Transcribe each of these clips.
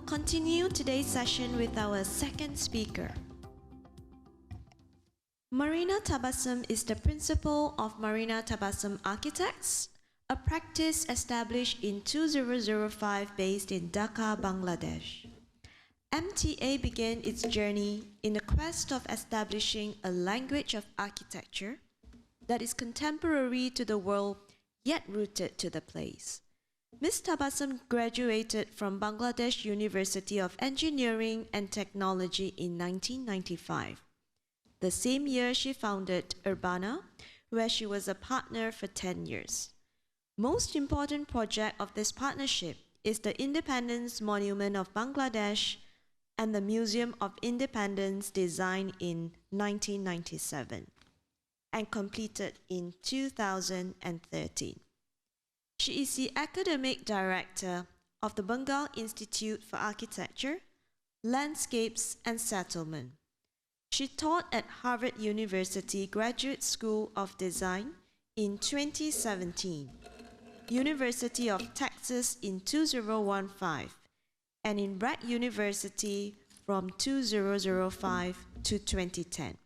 continue today's session with our second speaker. Marina Tabassum is the principal of Marina Tabassum Architects, a practice established in 2005 based in Dhaka, Bangladesh. MTA began its journey in the quest of establishing a language of architecture that is contemporary to the world yet rooted to the place. Ms. Tabassum graduated from Bangladesh University of Engineering and Technology in 1995. The same year she founded Urbana, where she was a partner for 10 years. Most important project of this partnership is the Independence Monument of Bangladesh and the Museum of Independence, designed in 1997 and completed in 2013. She is the academic director of the Bengal Institute for Architecture, Landscapes and Settlement. She taught at Harvard University Graduate School of Design in 2017, University of Texas in 2015, and in Bragg University from 2005 to 2010.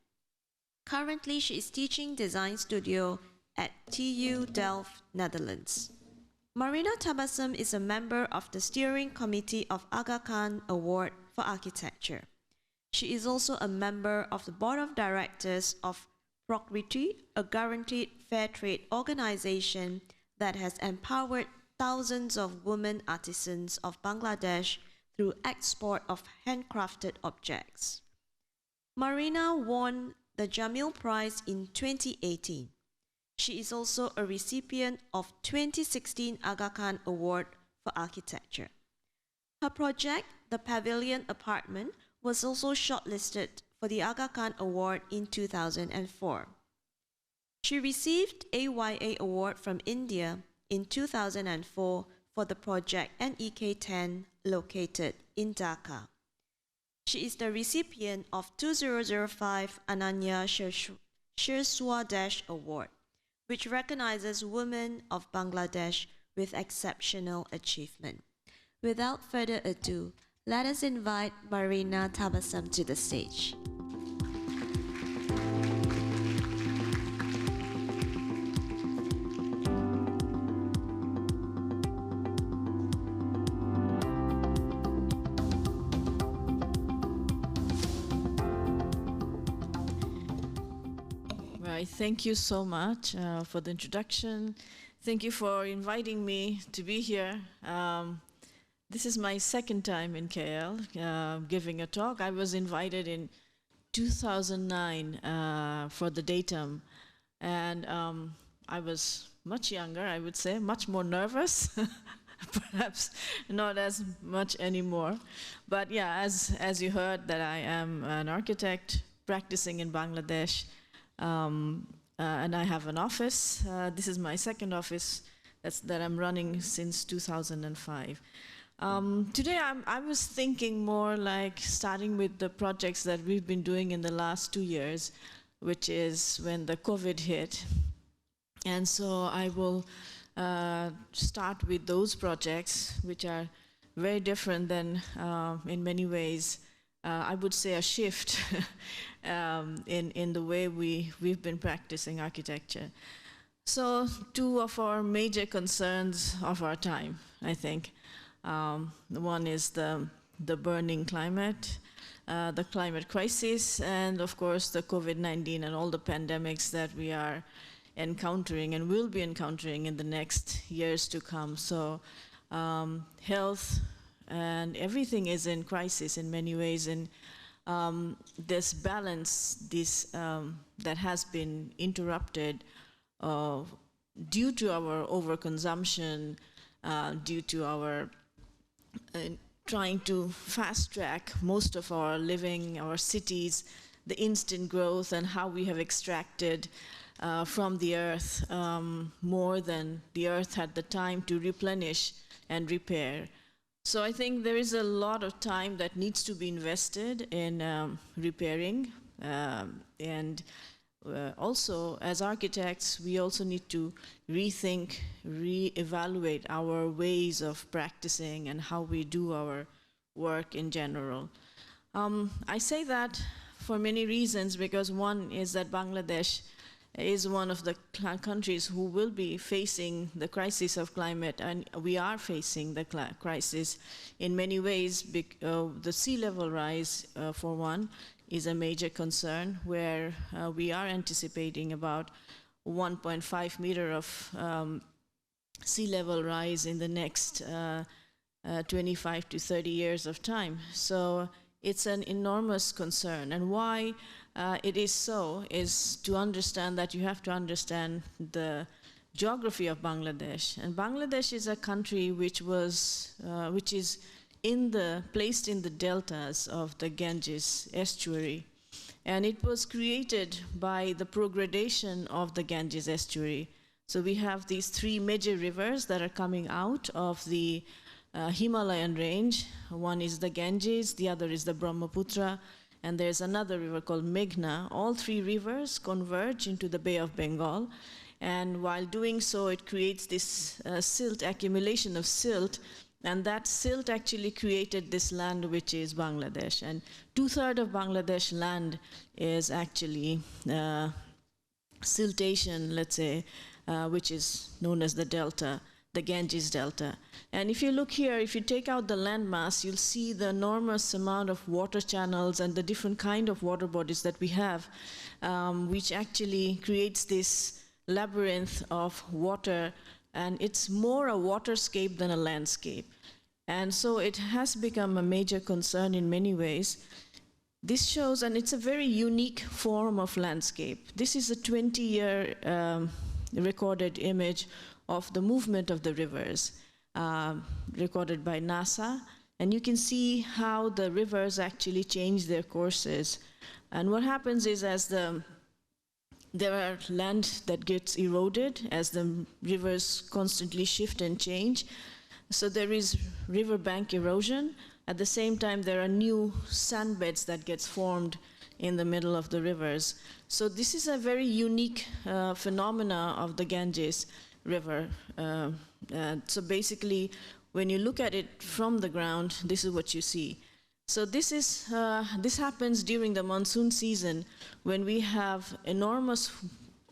Currently, she is teaching design studio at TU Delft, Netherlands. Marina Tabassum is a member of the steering committee of Aga Khan Award for Architecture. She is also a member of the board of directors of Prokriti, a guaranteed fair trade organization that has empowered thousands of women artisans of Bangladesh through export of handcrafted objects. Marina won the Jamil Prize in 2018. She is also a recipient of 2016 Aga Khan Award for Architecture. Her project, the Pavilion Apartment, was also shortlisted for the Aga Khan Award in 2004. She received AYA Award from India in 2004 for the project NEK10 located in Dhaka. She is the recipient of 2005 Ananya Shirswa Award, which recognizes women of Bangladesh with exceptional achievement. Without further ado, let us invite Marina Tabassum to the stage. Right, thank you so much for the introduction. Thank you for inviting me to be here. This is my second time in KL giving a talk. I was invited in 2009 for the datum, and I was much younger, I would say, much more nervous, perhaps not as much anymore. But yeah, as you heard, that I am an architect practicing in Bangladesh, and I have an office. This is my second office that I'm running since 2005. Today I was thinking more like starting with the projects that we've been doing in the last 2 years, which is when the COVID hit. And so I will start with those projects, which are very different than, in many ways, I would say a shift in the way we've been practicing architecture. So 2 of our major concerns of our time, I think. One is the burning climate, the climate crisis, and of course the COVID-19 and all the pandemics that we are encountering and will be encountering in the next years to come. So health and everything is in crisis in many ways, and this balance that has been interrupted due to our overconsumption, due to our trying to fast track most of our living, our cities, the instant growth, and how we have extracted from the earth more than the earth had the time to replenish and repair. So I think there is a lot of time that needs to be invested in repairing, and also as architects we also need to rethink, re-evaluate our ways of practicing and how we do our work in general. I say that for many reasons, because one is that Bangladesh is one of the countries who will be facing the crisis of climate, and we are facing the crisis in many ways. The sea level rise, for one, is a major concern, where we are anticipating about 1.5 meter of sea level rise in the next 25 to 30 years of time. So it's an enormous concern. And why it is so is to understand that you have to understand the geography of Bangladesh. And Bangladesh is a country which is placed in the deltas of the Ganges estuary. And it was created by the progradation of the Ganges estuary. So we have these three major rivers that are coming out of the Himalayan range. One is the Ganges, the other is the Brahmaputra, and there's another river called Meghna. All three rivers converge into the Bay of Bengal, and while doing so, it creates this accumulation of silt, and that silt actually created this land which is Bangladesh. And 2/3 of Bangladesh land is actually siltation, let's say, which is known as the delta, the Ganges Delta. And if you look here, if you take out the landmass, you'll see the enormous amount of water channels and the different kind of water bodies that we have, which actually creates this labyrinth of water, and it's more a waterscape than a landscape. And so it has become a major concern in many ways. This shows, and it's a very unique form of landscape. This is a 20-year recorded image of the movement of the rivers, recorded by NASA. And you can see how the rivers actually change their courses. And what happens is, as there are land that gets eroded as the rivers constantly shift and change. So there is riverbank erosion. At the same time, there are new sandbeds that gets formed in the middle of the rivers. So this is a very unique phenomena of the Ganges River. So basically, when you look at it from the ground, this is what you see. So this happens during the monsoon season, when we have enormous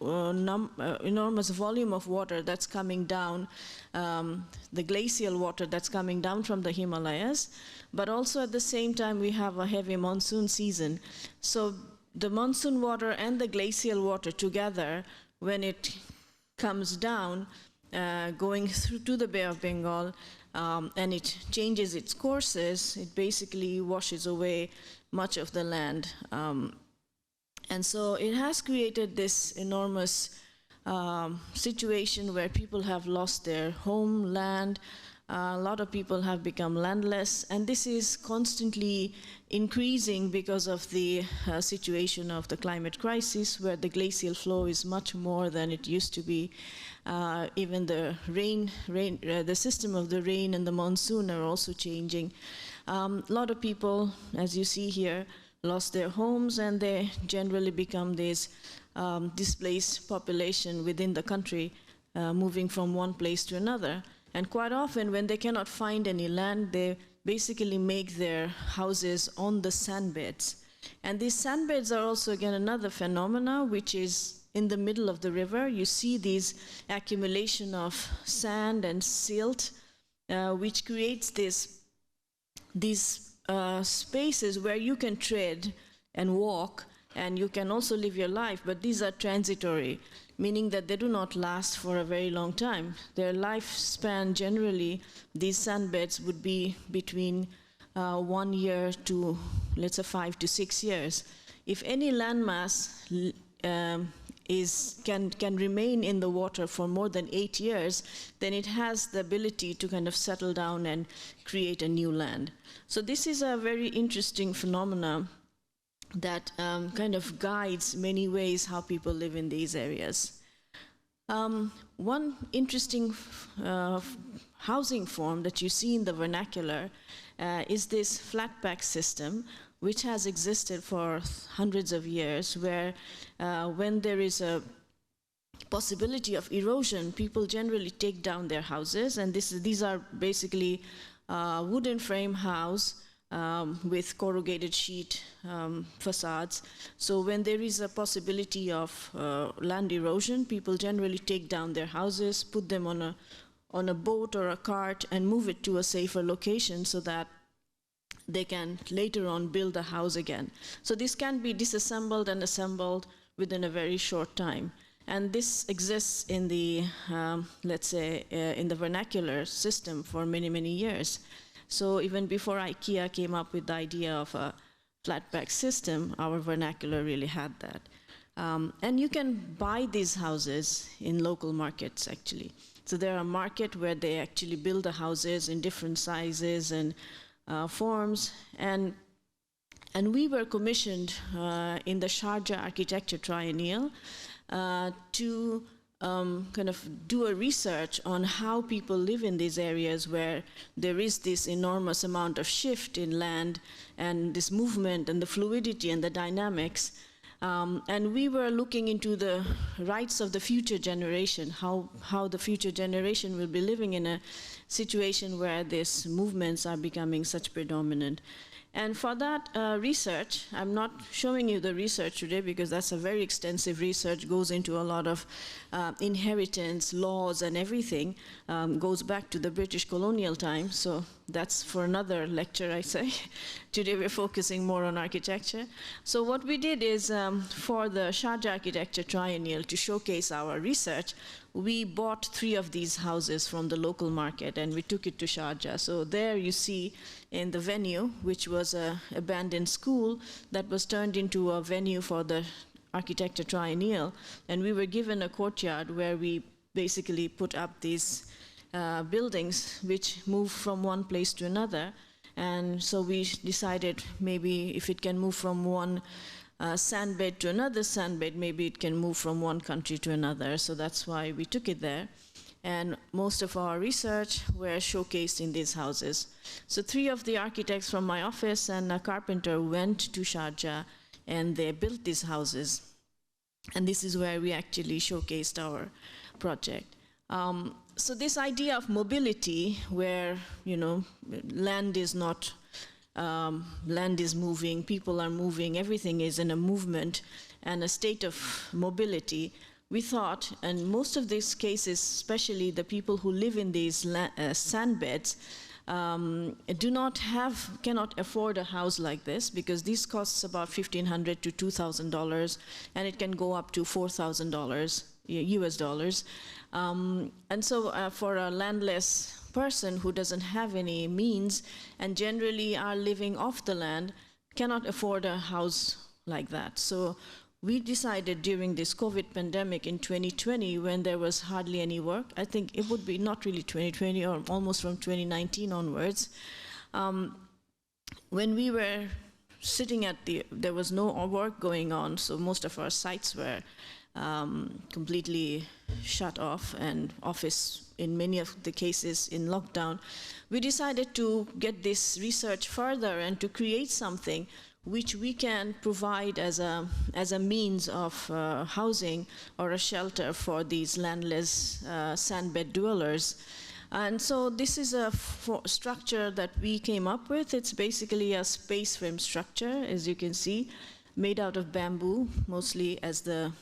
volume of water that's coming down, the glacial water that's coming down from the Himalayas, but also at the same time we have a heavy monsoon season. So the monsoon water and the glacial water together, when it comes down, going through to the Bay of Bengal, and it changes its courses, it basically washes away much of the land. And so it has created this enormous situation where people have lost their homeland. A lot of people have become landless, and this is constantly increasing because of the situation of the climate crisis, where the glacial flow is much more than it used to be. Even the the system of the rain and the monsoon are also changing. A lot of people, as you see here, lost their homes, and they generally become this displaced population within the country, moving from one place to another. And quite often, when they cannot find any land, they basically make their houses on the sandbeds. And these sandbeds are also, again, another phenomena, which is in the middle of the river. You see these accumulation of sand and silt, which creates these spaces where you can tread and walk, and you can also live your life, but these are transitory, meaning that they do not last for a very long time. Their lifespan, generally, these sandbeds would be between 1 year to, let's say, 5 to 6 years. If any landmass can remain in the water for more than 8 years, then it has the ability to kind of settle down and create a new land. So this is a very interesting phenomena that kind of guides many ways how people live in these areas. One interesting housing form that you see in the vernacular is this flat pack system, which has existed for hundreds of years, where when there is a possibility of erosion, people generally take down their houses, and these are basically wooden frame house with corrugated sheet facades. So when there is a possibility of land erosion, people generally take down their houses, put them on a boat or a cart and move it to a safer location so that they can later on build a house again. So this can be disassembled and assembled within a very short time. And this exists in the, let's say, in the vernacular system for many, many years. So even before IKEA came up with the idea of a flat pack system, our vernacular really had that. And you can buy these houses in local markets, actually. So there are markets where they actually build the houses in different sizes and forms. And we were commissioned in the Sharjah Architecture Triennial to kind of do a research on how people live in these areas where there is this enormous amount of shift in land and this movement and the fluidity and the dynamics. And we were looking into the rights of the future generation, how the future generation will be living in a situation where these movements are becoming such predominant. And for that research, I'm not showing you the research today because that's a very extensive research, goes into a lot of inheritance, laws and everything, goes back to the British colonial time, so that's for another lecture, I say. Today we're focusing more on architecture. So what we did is, for the Sharjah Architecture Triennial, to showcase our research, we bought 3 of these houses from the local market and we took it to Sharjah. So there you see in the venue, which was an abandoned school that was turned into a venue for the Architecture Triennial, and we were given a courtyard where we basically put up these buildings which move from one place to another. And so we decided maybe if it can move from one sandbed to another sandbed, maybe it can move from one country to another. So that's why we took it there. And most of our research were showcased in these houses. So 3 of the architects from my office and a carpenter went to Sharjah and they built these houses. And this is where we actually showcased our project. So this idea of mobility, where, you know, land is not, land is moving, people are moving, everything is in a movement and a state of mobility, we thought, and most of these cases, especially the people who live in these sandbeds, cannot afford a house like this, because this costs about $1,500 to $2,000, and it can go up to $4,000 US dollars. And so for a landless person who doesn't have any means and generally are living off the land, cannot afford a house like that. So we decided during this COVID pandemic in 2020, when there was hardly any work, I think it would be not really 2020 or almost from 2019 onwards, when we were sitting at there was no work going on, so most of our sites were completely shut off and office in many of the cases in lockdown. We decided to get this research further and to create something which we can provide as a means of housing or a shelter for these landless sandbed dwellers. And so this is a structure that we came up with. It's basically a space frame structure, as you can see, made out of bamboo, mostly as the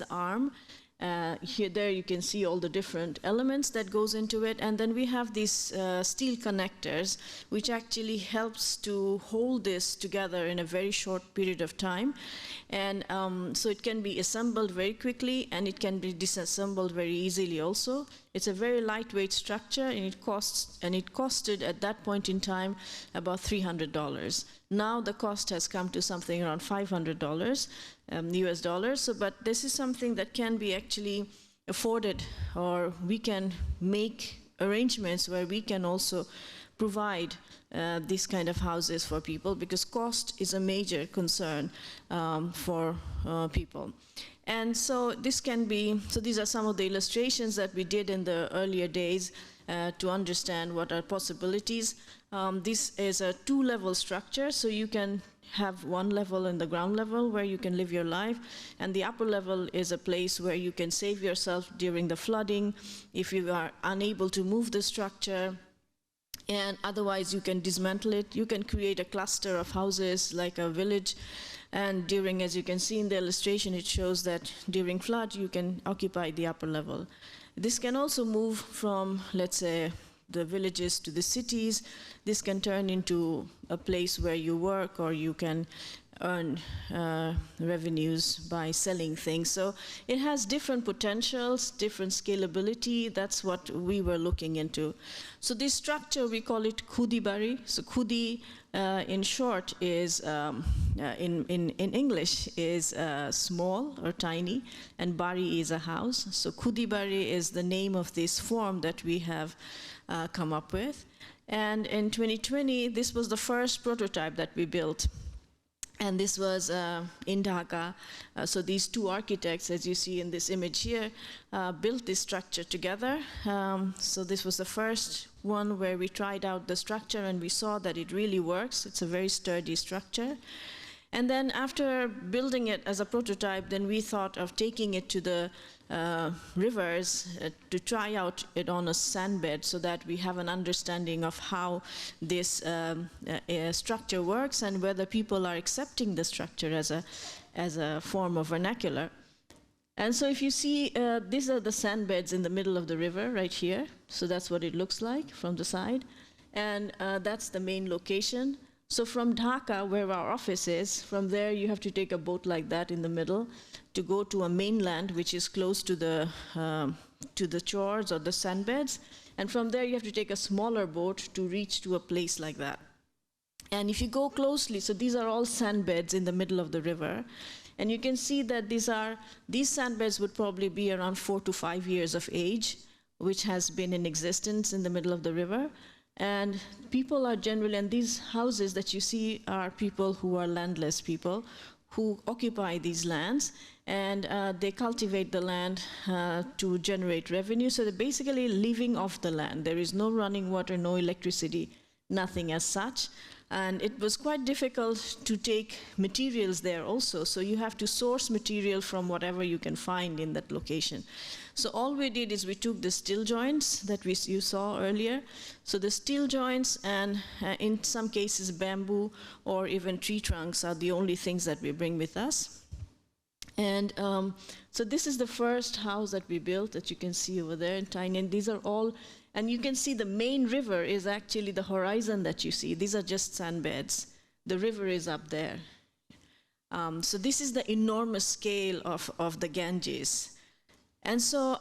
arm. There you can see all the different elements that goes into it, and then we have these steel connectors which actually helps to hold this together in a very short period of time, and so it can be assembled very quickly and it can be disassembled very easily also. It's a very lightweight structure, and it costed at that point in time about $300. Now the cost has come to something around $500 US dollars. So, but this is something that can be actually afforded, or we can make arrangements where we can also provide these kind of houses for people, because cost is a major concern for people. And so this can be, so these are some of the illustrations that we did in the earlier days to understand what are possibilities. This is a 2-level structure, so you can have 1 level in the ground level where you can live your life, and the upper level is a place where you can save yourself during the flooding if you are unable to move the structure. And otherwise you can dismantle it. You can create a cluster of houses like a village, and during, as you can see in the illustration, it shows that during flood you can occupy the upper level. This can also move from, let's say, the villages to the cities. This can turn into a place where you work, or you can earn revenues by selling things. So it has different potentials, different scalability. That's what we were looking into. So this structure, we call it khudi bari. So khudi, in short, is in English is small or tiny, and bari is a house. So khudi bari is the name of this form that we have come up with. And in 2020, this was the first prototype that we built. And this was in Dhaka. So these two architects, as you see in this image here, built this structure together. So this was the first one where we tried out the structure, and we saw that it really works. It's a very sturdy structure. And then after building it as a prototype, then we thought of taking it to the rivers to try out it on a sandbed, so that we have an understanding of how this structure works and whether people are accepting the structure as a form of vernacular. And so if you see, these are the sandbeds in the middle of the river right here. So that's what it looks like from the side. And that's the main location. So from Dhaka, where our office is, from there you have to take a boat like that in the middle to go to a mainland, which is close to the shores or the sandbeds. And from there you have to take a smaller boat to reach to a place like that. And if you go closely, so these are all sandbeds in the middle of the river. And you can see that these sandbeds would probably be around 4 to 5 years of age, which has been in existence in the middle of the river. And people are generally, and these houses that you see are people who are landless people who occupy these lands, and they cultivate the land to generate revenue. So they're basically living off the land. There is no running water, no electricity, nothing as such. And it was quite difficult to take materials there also. So you have to source material from whatever you can find in that location. So all we did is we took the steel joints that you saw earlier. So the steel joints, and in some cases bamboo or even tree trunks are the only things that we bring with us. And so this is the first house that we built that you can see over there in tiny. And these are all, and you can see the main river is actually the horizon that you see. These are just sandbeds. The river is up there. So this is the enormous scale of the Ganges. And so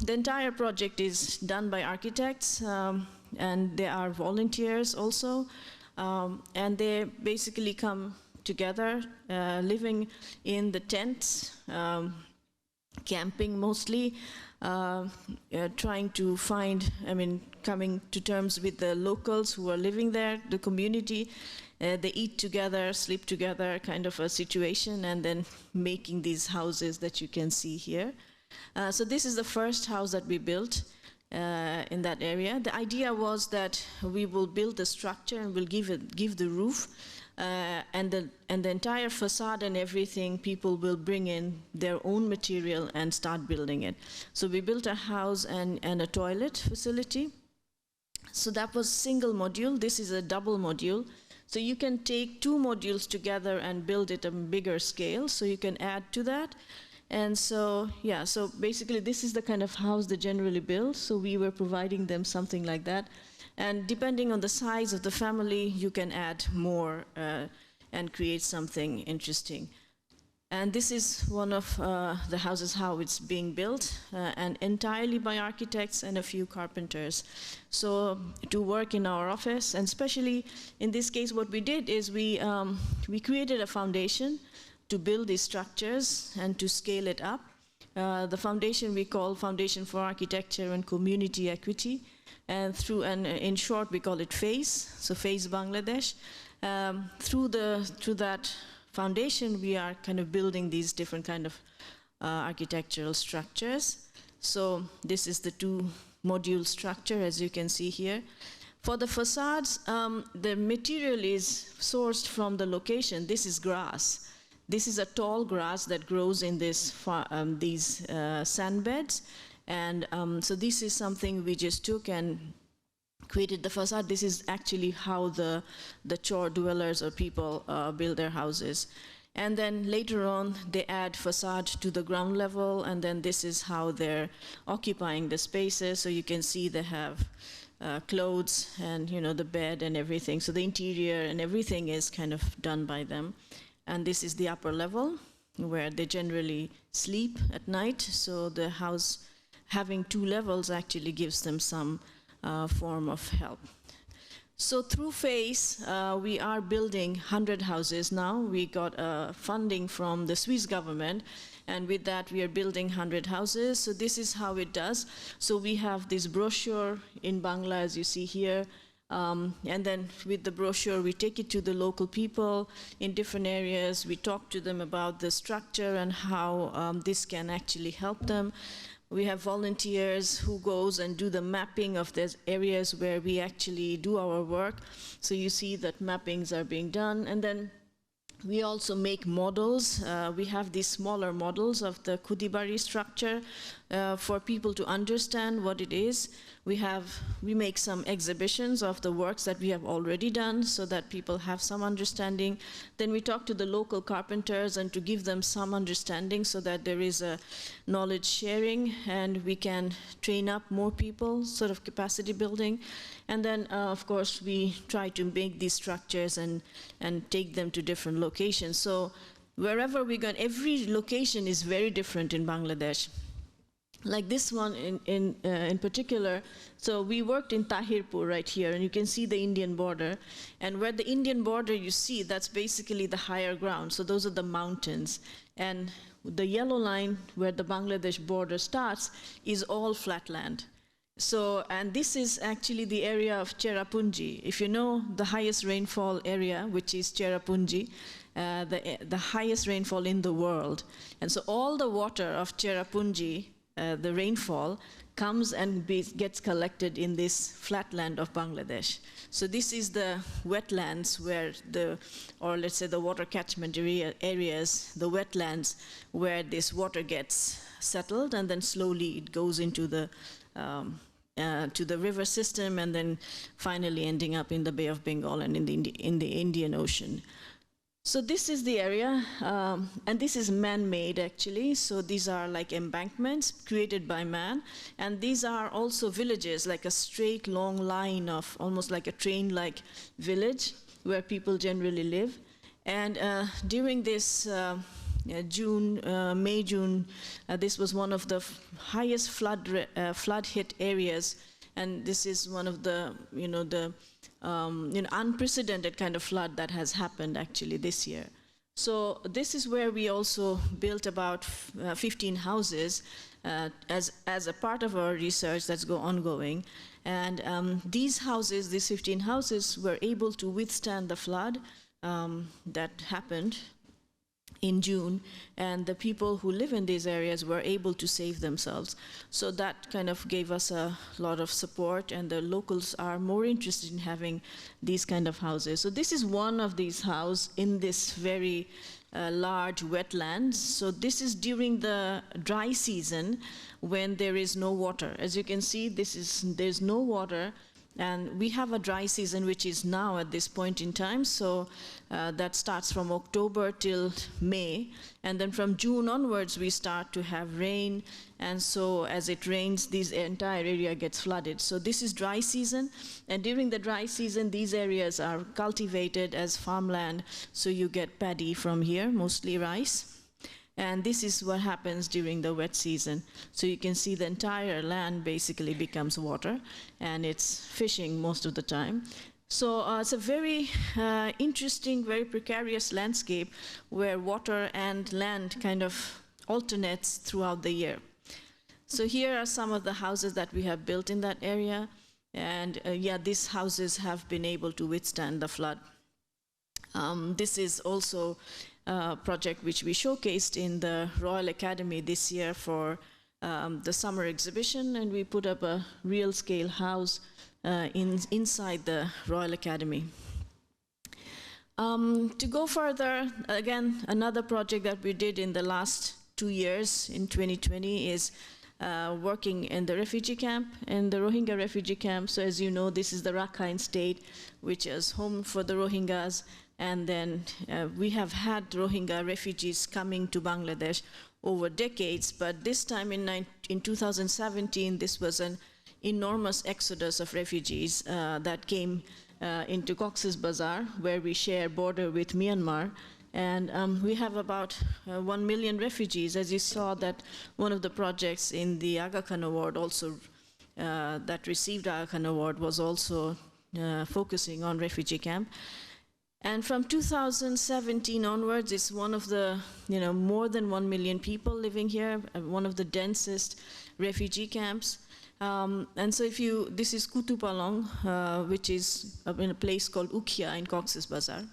the entire project is done by architects, and they are volunteers also. And they basically come together, living in the tents, camping mostly, trying to find, coming to terms with the locals who are living there, the community. They eat together, sleep together, kind of a situation, and then making these houses that you can see here. So this is the first house that we built in that area. The idea was that we will build the structure and we'll give the roof, and the entire facade and everything, people will bring in their own material and start building it. So we built a house and a toilet facility. So that was single module. This is a double module. So you can take two modules together and build it on a bigger scale. So you can add to that. And so, yeah, so basically this is the kind of house they generally build. So we were providing them something like that. And depending on the size of the family, you can add more and create something interesting. And this is one of the houses, how it's being built, and entirely by architects and a few carpenters. So to work in our office, and especially in this case, what we did is we created a foundation to build these structures and to scale it up. The foundation we call Foundation for Architecture and Community Equity, and in short we call it FACE, so FACE Bangladesh. Through that foundation we are kind of building these different kind of architectural structures. So this is the two module structure, as you can see here. For the facades, the material is sourced from the location. This is grass. This is a tall grass that grows in these sandbeds. And so this is something we just took and created the facade. This is actually how the chor dwellers or people build their houses. And then later on, they add facade to the ground level, and then this is how they're occupying the spaces. So you can see they have clothes and, you know, the bed and everything. So the interior and everything is kind of done by them. And this is the upper level where they generally sleep at night. So the house having 2 levels actually gives them some form of help. So through phase, we are building 100 houses now. We got funding from the Swiss government, and with that we are building 100 houses. So this is how it does. So we have this brochure in Bangla, as you see here, and then with the brochure we take it to the local people in different areas. We talk to them about the structure and how this can actually help them. We have volunteers who goes and do the mapping of these areas where we actually do our work. So you see that mappings are being done. And then we also make models. We have these smaller models of the Kudibari structure for people to understand what it is. We make some exhibitions of the works that we have already done so that people have some understanding. Then we talk to the local carpenters and to give them some understanding so that there is a knowledge sharing and we can train up more people, sort of capacity building. And then, of course, we try to make these structures and take them to different locations. So wherever we go, every location is very different in Bangladesh. Like this one in particular, so we worked in Tahirpur right here, and you can see the Indian border. And where the Indian border you see, that's basically the higher ground. So those are the mountains. And the yellow line where the Bangladesh border starts is all flatland. So, and this is actually the area of Cherrapunji. If you know the highest rainfall area, which is Cherrapunji, the highest rainfall in the world. And so all the water of Cherrapunji, the rainfall, comes and gets collected in this flatland of Bangladesh. So this is the wetlands where or let's say the water catchment areas, the wetlands where this water gets settled, and then slowly it goes into the to the river system, and then finally ending up in the Bay of Bengal and in the Indian Ocean. So this is the area, and this is man-made actually. So these are like embankments created by man, and these are also villages, like a straight long line of almost like a train-like village where people generally live. And during this May, June, this was one of the highest flood-hit areas, and this is one of the, unprecedented kind of flood that has happened actually this year. So this is where we also built about 15 houses as a part of our research that's ongoing. And these 15 houses were able to withstand the flood that happened in June, and the people who live in these areas were able to save themselves. So that kind of gave us a lot of support, and the locals are more interested in having these kind of houses. So this is one of these houses in this very large wetlands. So this is during the dry season when there is no water. As you can see, there's no water. And we have a dry season, which is now at this point in time. So that starts from October till May. And then from June onwards, we start to have rain. And so as it rains, this entire area gets flooded. So this is dry season. And during the dry season, these areas are cultivated as farmland. So you get paddy from here, mostly rice. And this is what happens during the wet season. So you can see the entire land basically becomes water, and it's fishing most of the time. So it's a very interesting, very precarious landscape where water and land kind of alternates throughout the year. So here are some of the houses that we have built in that area. And these houses have been able to withstand the flood. This is also project which we showcased in the Royal Academy this year for the summer exhibition, and we put up a real scale house inside the Royal Academy. To go further, again, another project that we did in the last 2 years in 2020 is working in the refugee camp, in the Rohingya refugee camp. So as you know, this is the Rakhine state, which is home for the Rohingyas. And then we have had Rohingya refugees coming to Bangladesh over decades, but this time in 2017, this was an enormous exodus of refugees that came into Cox's Bazar, where we share border with Myanmar. And we have about 1 million refugees. As you saw, that one of the projects in the Aga Khan Award also that received Aga Khan Award was also focusing on refugee camp. And from 2017 onwards, it's one of the, more than 1 million people living here, one of the densest refugee camps. And so this is Kutupalong, which is in a place called Ukhia in Cox's Bazar.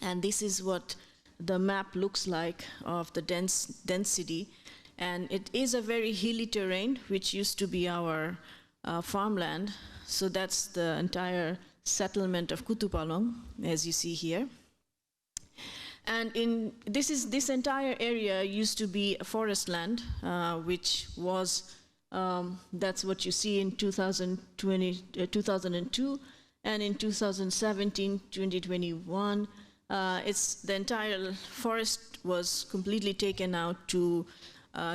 And this is what the map looks like of the density. And it is a very hilly terrain, which used to be our farmland. So that's the entire settlement of Kutupalong, as you see here. And this entire area used to be a forest land, which was, that's what you see in 2002, and in 2017, 2021, the entire forest was completely taken out to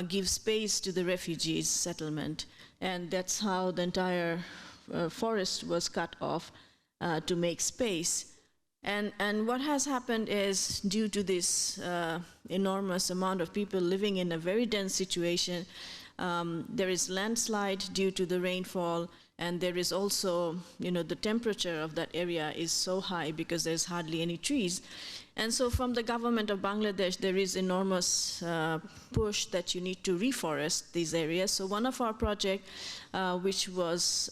give space to the refugees settlement. And that's how the entire forest was cut off to make space. And what has happened is, due to this enormous amount of people living in a very dense situation, there is landslide due to the rainfall, and there is also, the temperature of that area is so high because there's hardly any trees. And so from the government of Bangladesh, there is enormous push that you need to reforest these areas. So one of our projects, which was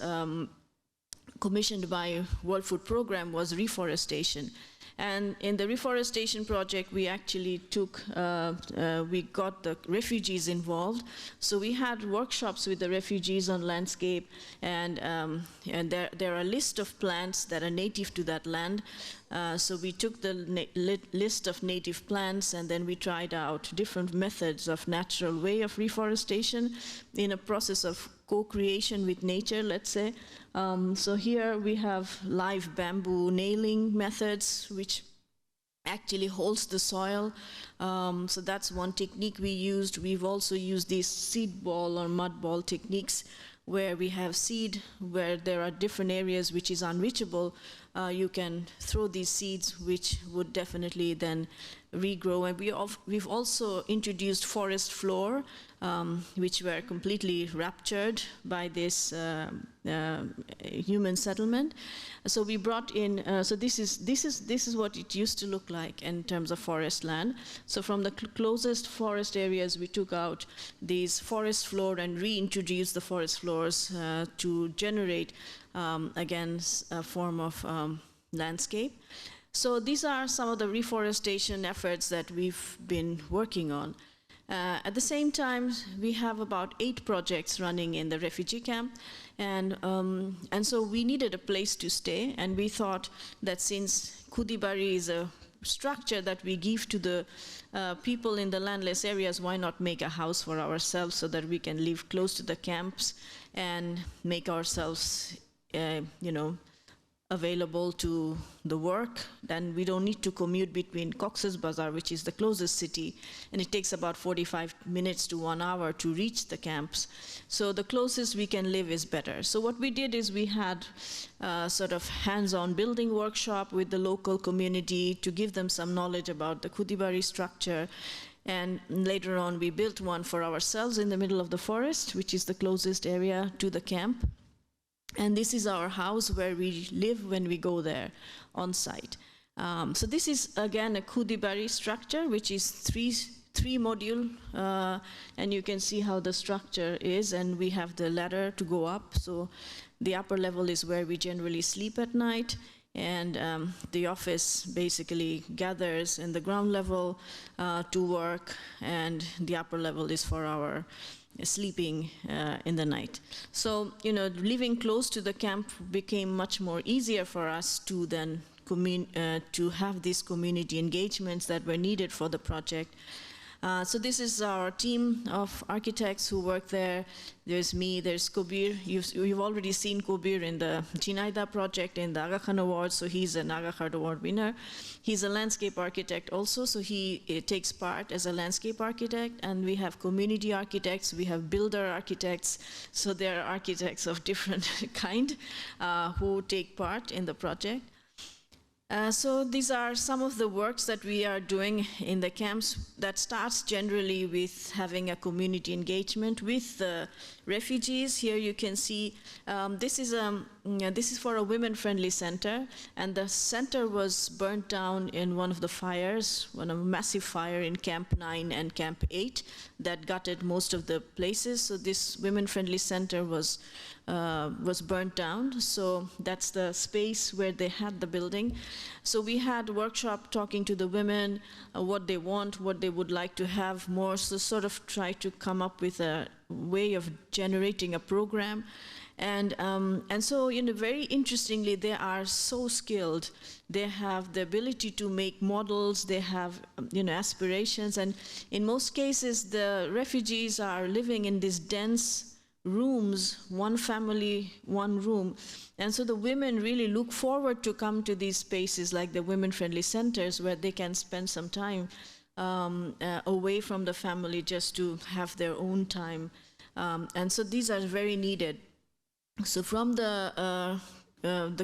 commissioned by World Food Program, was reforestation. And in the reforestation project, we actually we got the refugees involved. So we had workshops with the refugees on landscape, and there are a list of plants that are native to that land. So we took the list of native plants, and then we tried out different methods of natural way of reforestation in a process of co-creation with nature, let's say. So here we have live bamboo nailing methods, which actually holds the soil. So that's one technique we used. We've also used these seed ball or mud ball techniques, where we have seed, where there are different areas which is unreachable. You can throw these seeds, which would definitely then regrow. And we've also introduced forest floor, which were completely raptured by this human settlement. So we brought in, so this is what it used to look like in terms of forest land. So from the closest forest areas, we took out these forest floor and reintroduced the forest floors to generate, again, a form of landscape. So these are some of the reforestation efforts that we've been working on. At the same time, we have about 8 projects running in the refugee camp, and so we needed a place to stay, and we thought that since Khudibari is a structure that we give to the people in the landless areas, why not make a house for ourselves so that we can live close to the camps and make ourselves, available to the work. Then we don't need to commute between Cox's Bazar, which is the closest city, and it takes about 45 minutes to 1 hour to reach the camps. So the closest we can live is better. So what we did is we had sort of hands-on building workshop with the local community to give them some knowledge about the Khudibari structure. And later on, we built one for ourselves in the middle of the forest, which is the closest area to the camp. And this is our house where we live when we go there on site. So this is, again, a Khudibari structure, which is three module, and you can see how the structure is, and we have the ladder to go up. So the upper level is where we generally sleep at night, and the office basically gathers in the ground level to work, and the upper level is for our sleeping in the night. So, living close to the camp became much more easier for us to then to have these community engagements that were needed for the project. So this is our team of architects who work there. There's me, there's Kobir. You've already seen Kobir in the Jinaida project in the Aga Khan Award, so he's an Aga Khan Award winner. He's a landscape architect also, so he takes part as a landscape architect. And we have community architects, we have builder architects, so there are architects of different kind who take part in the project. So these are some of the works that we are doing in the camps that starts generally with having a community engagement with the refugees. Here you can see this is for a women-friendly center, and the center was burnt down in one of the fires, a massive fire in Camp 9 and Camp 8 that gutted most of the places. So this women-friendly center was burnt down. So that's the space where they had the building. So we had a workshop talking to the women, what they want, what they would like to have more, so sort of try to come up with a way of generating a program. And so, very interestingly, they are so skilled. They have the ability to make models, they have, aspirations, and in most cases, the refugees are living in these dense rooms, one family, one room. And so the women really look forward to come to these spaces like the women-friendly centers where they can spend some time away from the family just to have their own time. And so these are very needed. So from the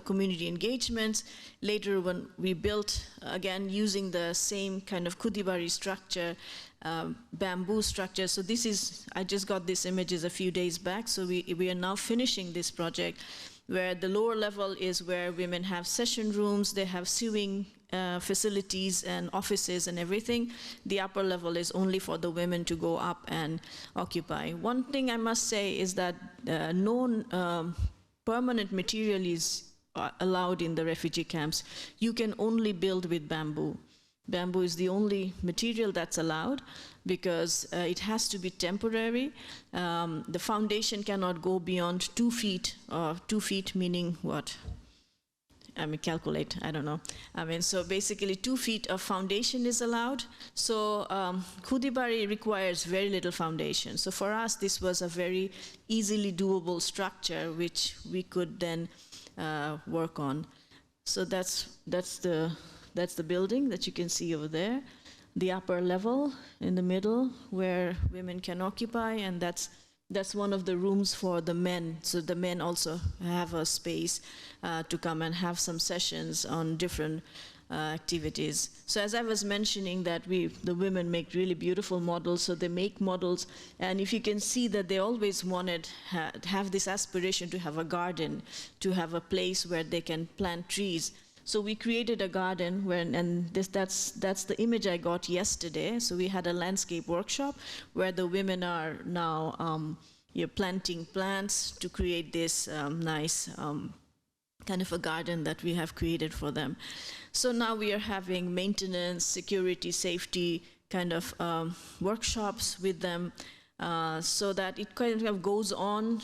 community engagements, later when we built, again, using the same kind of Kudibari structure, bamboo structure. So this is, I just got these images a few days back, so we are now finishing this project where the lower level is where women have session rooms, they have sewing facilities and offices and everything. The upper level is only for the women to go up and occupy. One thing I must say is that no permanent material is allowed in the refugee camps. You can only build with bamboo. Bamboo is the only material that's allowed because it has to be temporary. The foundation cannot go beyond 2 feet, 2 feet meaning what? Calculate, I don't know. So basically 2 feet of foundation is allowed. So Kudibari requires very little foundation. So for us, this was a very easily doable structure which we could then work on. So that's the building that you can see over there. The upper level in the middle where women can occupy, and that's one of the rooms for the men. So the men also have a space to come and have some sessions on different activities. So as I was mentioning that the women make really beautiful models, so they make models, and if you can see that they always wanted have this aspiration to have a garden, to have a place where they can plant trees. So we created a garden that's the image I got yesterday. So we had a landscape workshop where the women are now planting plants to create this nice kind of a garden that we have created for them. So now we are having maintenance, security, safety kind of workshops with them. So that it kind of goes on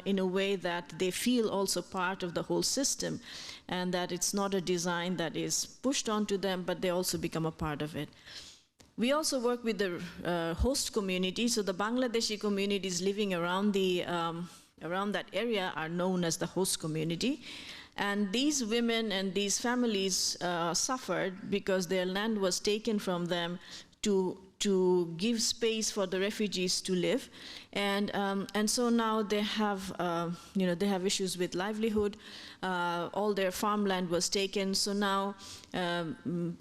in a way that they feel also part of the whole system, and that it's not a design that is pushed onto them, but they also become a part of it. We also work with the host community, so the Bangladeshi communities living around that area are known as the host community. And these women and these families suffered because their land was taken from them to give space for the refugees to live, and so now they have they have issues with livelihood. All their farmland was taken, so now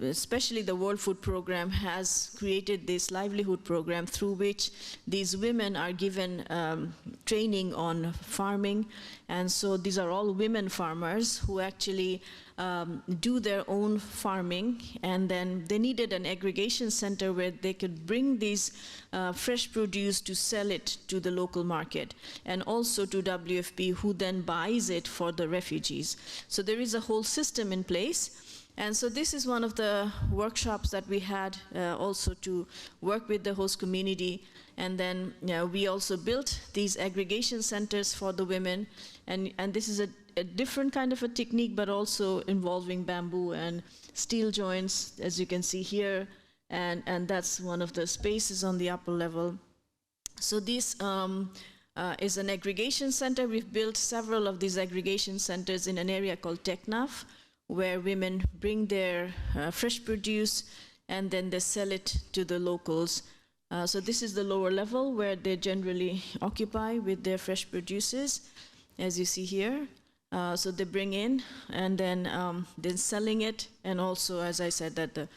especially the World Food Program has created this livelihood program through which these women are given training on farming, and so these are all women farmers who actually do their own farming, and then they needed an aggregation center where they could bring these fresh produce to sell it to the local market, and also to WFP, who then buys it for the refugees. So there is a whole system in place. And so this is one of the workshops that we had also to work with the host community. And then we also built these aggregation centers for the women. And this is a different kind of a technique, but also involving bamboo and steel joints, as you can see here. and that's one of the spaces on the upper level. So this is an aggregation center. We've built several of these aggregation centers in an area called Teknaf, where women bring their fresh produce and then they sell it to the locals. So this is the lower level where they generally occupy with their fresh produces, as you see here. So they bring in and then selling it, and also, as I said, that the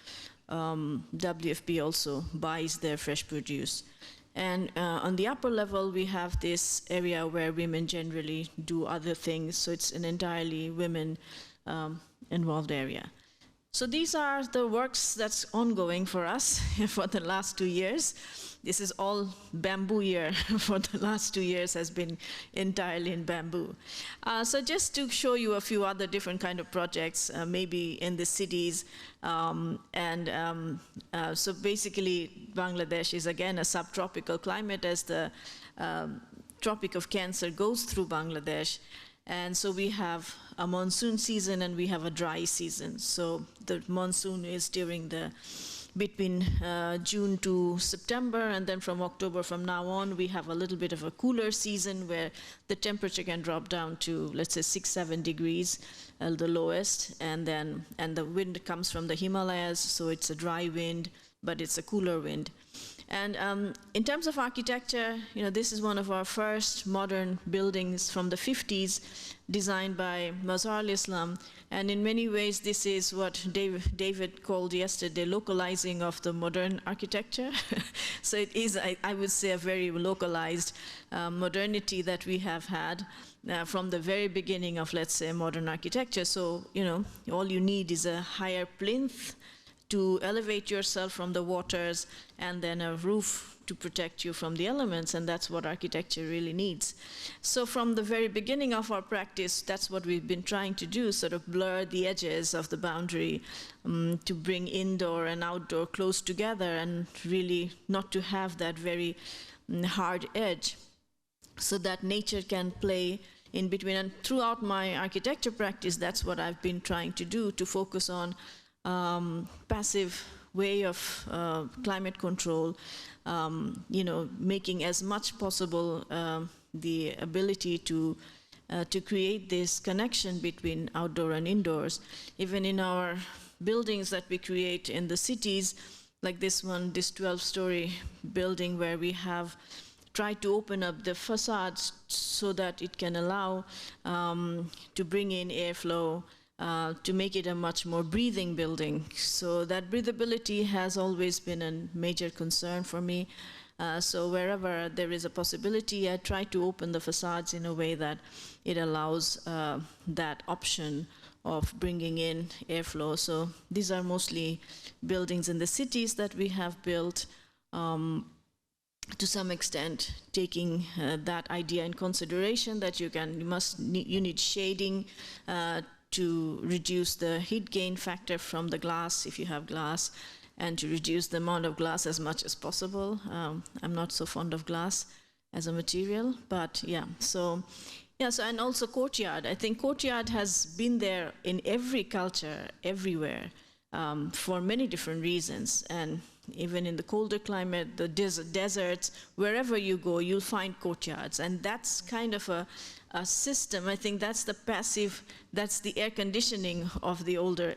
WFP also buys their fresh produce. And on the upper level, we have this area where women generally do other things. So it's an entirely women involved area. So these are the works that's ongoing for us for the last 2 years. This is all bamboo year for the last 2 years has been entirely in bamboo. So just to show you a few other different kind of projects, maybe in the cities. So basically, Bangladesh is again a subtropical climate as the Tropic of Cancer goes through Bangladesh. And so we have a monsoon season and we have a dry season. So the monsoon is during between June to September, and then from October from now on, we have a little bit of a cooler season where the temperature can drop down to, let's say, 6-7 degrees, the lowest, and the wind comes from the Himalayas, so it's a dry wind, but it's a cooler wind. And in terms of architecture, this is one of our first modern buildings from the 50s, designed by Mazhar al-Islam. And in many ways, this is what David called yesterday localizing of the modern architecture. So it is, I would say, a very localized modernity that we have had from the very beginning of, let's say, modern architecture. So, all you need is a higher plinth to elevate yourself from the waters, and then a roof to protect you from the elements, and that's what architecture really needs. So from the very beginning of our practice, that's what we've been trying to do, sort of blur the edges of the boundary, to bring indoor and outdoor close together, and really not to have that very hard edge, so that nature can play in between. And throughout my architecture practice, that's what I've been trying to do, to focus on passive way of climate control, making as much possible the ability to create this connection between outdoor and indoors. Even in our buildings that we create in the cities, like this one, this 12-story building, where we have tried to open up the facades so that it can allow to bring in airflow, to make it a much more breathing building. So that breathability has always been a major concern for me. So wherever there is a possibility, I try to open the facades in a way that it allows that option of bringing in airflow. So these are mostly buildings in the cities that we have built, to some extent taking that idea in consideration, that you need shading to reduce the heat gain factor from the glass, if you have glass, and to reduce the amount of glass as much as possible. I'm not so fond of glass as a material, but yeah. So and also courtyard. I think courtyard has been there in every culture, everywhere, for many different reasons. And even in the colder climate, the deserts, wherever you go, you'll find courtyards. And that's kind of a system. I think that's the passive, that's the air conditioning of the older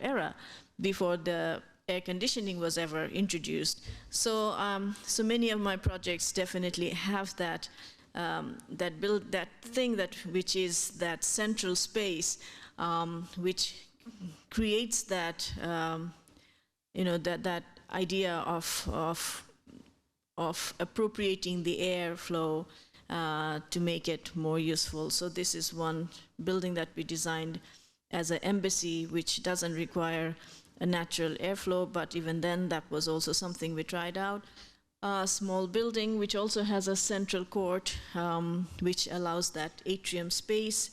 era, before the air conditioning was ever introduced. So so many of my projects definitely have that which is that central space, which creates that that idea of appropriating the airflow to make it more useful. So this is one building that we designed as an embassy, which doesn't require a natural airflow, but even then, that was also something we tried out. A small building which also has a central court, which allows that atrium space,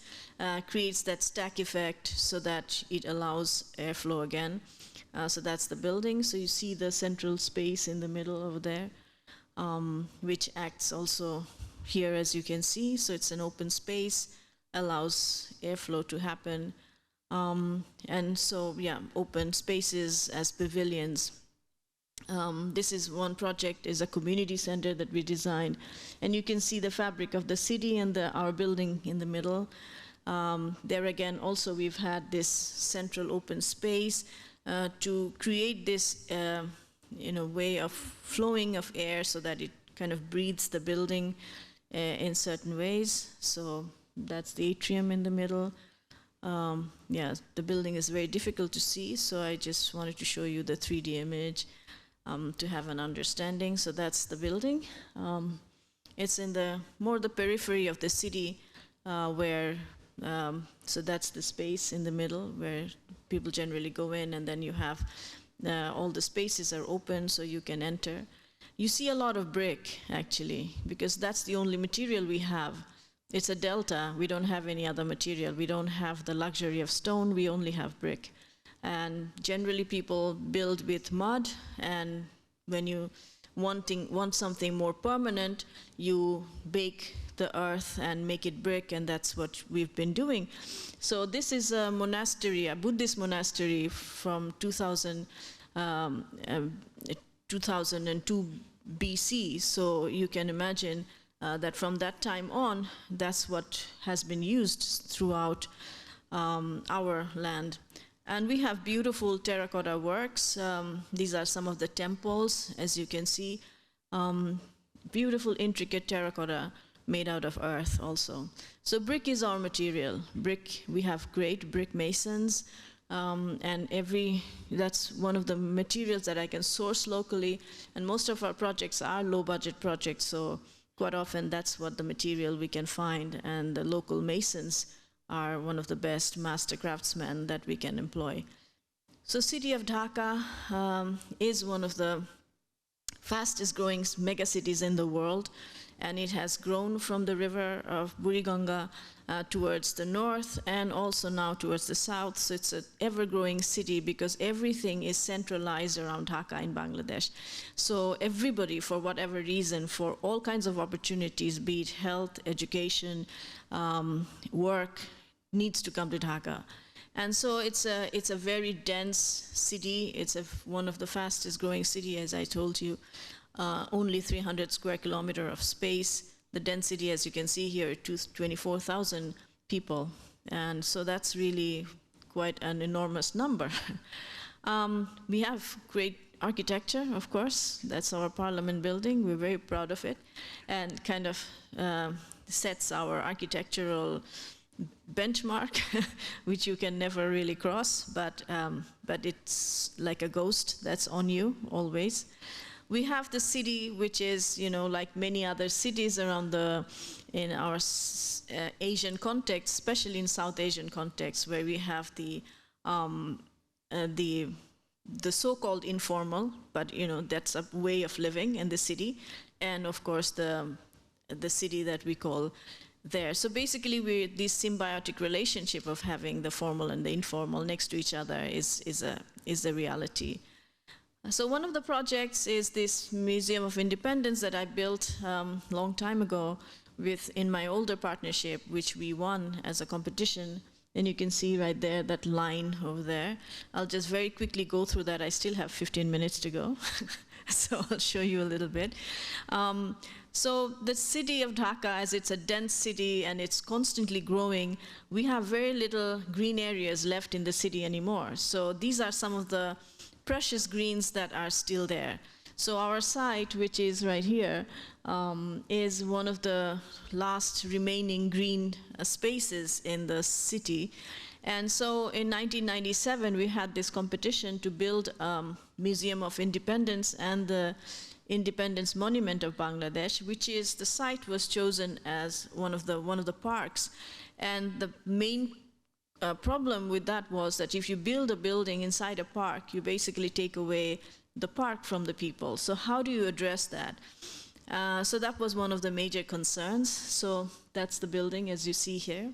creates that stack effect so that it allows airflow again. So that's the building. So you see the central space in the middle over there, which acts also here, as you can see. So it's an open space, allows airflow to happen. And so, yeah, open spaces as pavilions. This is one project, is a community center that we designed. And you can see the fabric of the city and our building in the middle. There again, also we've had this central open space to create this way of flowing of air so that it kind of breathes the building in certain ways. So that's the atrium in the middle. Yeah, the building is very difficult to see, so I just wanted to show you the 3D image to have an understanding. So that's the building. It's in the periphery of the city where, so that's the space in the middle where people generally go in, and then you have all the spaces are open so you can enter. You see a lot of brick, actually, because that's the only material we have. It's a delta. We don't have any other material. We don't have the luxury of stone. We only have brick. And generally people build with mud, and when you want something more permanent, you bake the earth and make it brick, and that's what we've been doing. So this is a monastery, a Buddhist monastery from 2002 BC. So you can imagine that from that time on, that's what has been used throughout our land. And we have beautiful terracotta works. These are some of the temples, as you can see. Beautiful, intricate terracotta made out of earth also. So brick is our material. Brick, we have great brick masons, and that's one of the materials that I can source locally. And most of our projects are low-budget projects, so quite often that's what the material we can find, and the local masons are one of the best master craftsmen that we can employ. So city of Dhaka is one of the fastest growing megacities in the world, and it has grown from the river of Buriganga towards the north and also now towards the south. So it's an ever-growing city because everything is centralized around Dhaka in Bangladesh. So everybody, for whatever reason, for all kinds of opportunities, be it health, education, work, needs to come to Dhaka. And so it's a very dense city. It's one of the fastest growing city, as I told you. Only 300 square kilometer of space. The density, as you can see here, 24,000 people. And so that's really quite an enormous number. We have great architecture, of course. That's our parliament building. We're very proud of it. And kind of sets our architectural benchmark, which you can never really cross, but it's like a ghost that's on you always. We have the city, which is, like many other cities around in our Asian context, especially in South Asian context, where we have the so-called informal, but that's a way of living in the city, and of course the city that we call there. So basically, this symbiotic relationship of having the formal and the informal next to each other is a reality. So one of the projects is this Museum of Independence that I built long time ago in my older partnership, which we won as a competition. And you can see right there that line over there. I'll just very quickly go through that. I still have 15 minutes to go. So I'll show you a little bit. So the city of Dhaka, as it's a dense city and it's constantly growing, we have very little green areas left in the city anymore. So these are some of the precious greens that are still there. So our site, which is right here, is one of the last remaining green spaces in the city. And so in 1997, we had this competition to build a Museum of Independence and the Independence Monument of Bangladesh, which is, the site was chosen as one of the parks. And the main problem with that was that if you build a building inside a park, you basically take away the park from the people. So how do you address that? So that was one of the major concerns. So that's the building, as you see here.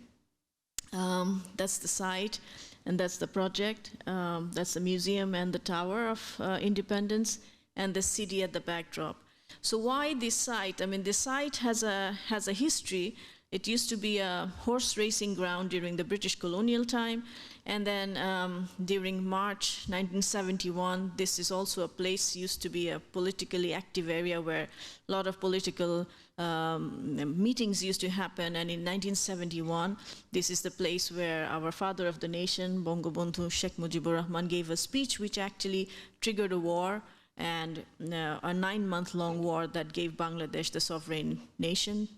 That's the site, and that's the project. That's the museum and the Tower of Independence, and the city at the backdrop. So why this site? I mean, this site has a history, It used to be a horse racing ground during the British colonial time. And then during March 1971, this is also a place, used to be a politically active area where a lot of political meetings used to happen. And in 1971, this is the place where our father of the nation, Bangabandhu Sheikh Mujibur Rahman, gave a speech which actually triggered a war, and a 9-month-long war that gave Bangladesh the sovereign nation.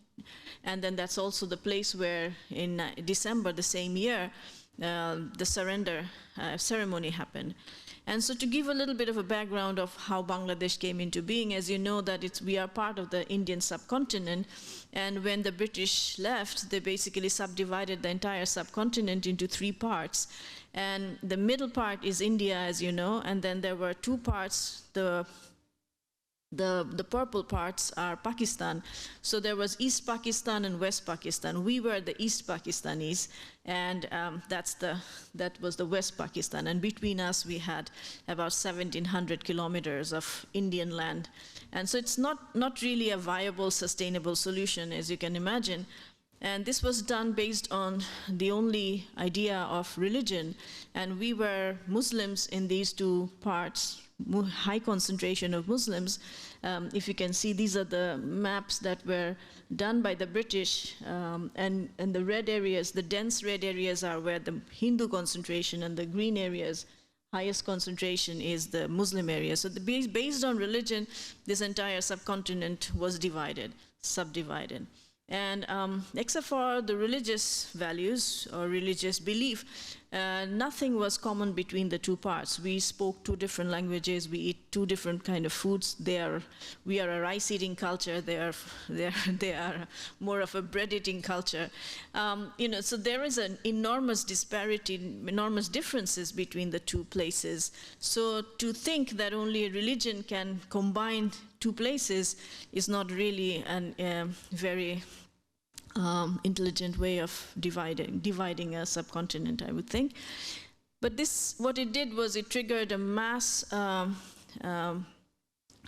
And then that's also the place where in December the same year, the surrender ceremony happened. And so to give a little bit of a background of how Bangladesh came into being, as you know that we are part of the Indian subcontinent, and when the British left, they basically subdivided the entire subcontinent into 3 parts. And the middle part is India, as you know, and then there were 2 parts, the purple parts are Pakistan. So there was East Pakistan and West Pakistan. We were the East Pakistanis, and that was the West Pakistan. And between us, we had about 1,700 kilometers of Indian land. And so it's not really a viable, sustainable solution, as you can imagine. And this was done based on the only idea of religion. And we were Muslims in these 2 parts, high concentration of Muslims. If you can see, these are the maps that were done by the British, and the red areas, the dense red areas are where the Hindu concentration, and the green areas, highest concentration is the Muslim area. So based on religion, this entire subcontinent was subdivided. And except for the religious values or religious belief, nothing was common between the 2 parts. We spoke 2 different languages. We eat 2 different kind of foods. We are a rice-eating culture. They are more of a bread-eating culture. So there is an enormous disparity, enormous differences between the 2 places. So to think that only religion can combine 2 places is not really a very intelligent way of dividing a subcontinent, I would think. But what it did was it triggered a mass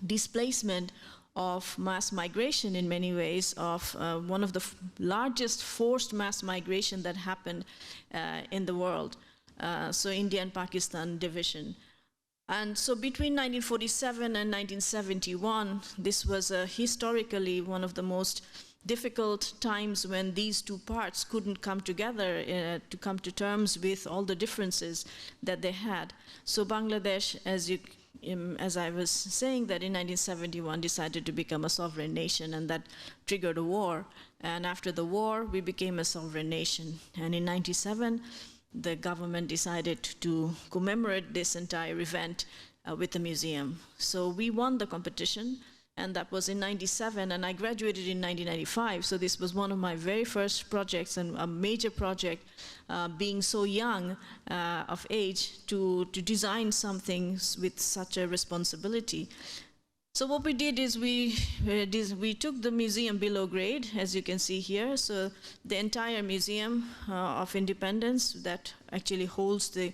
displacement of mass migration in many ways, of one of the largest forced mass migration that happened in the world. So India and Pakistan division. And so between 1947 and 1971, this was historically one of the most difficult times when these 2 parts couldn't come together to come to terms with all the differences that they had. So Bangladesh, as I was saying, that in 1971 decided to become a sovereign nation, and that triggered a war. And after the war, we became a sovereign nation. And in 1997, the government decided to commemorate this entire event with a museum. So we won the competition, and that was in 1997, and I graduated in 1995. So this was one of my very first projects, and a major project, being so young of age, to design something with such a responsibility. So what we did is we took the museum below grade, as you can see here. So the entire Museum of Independence that actually holds the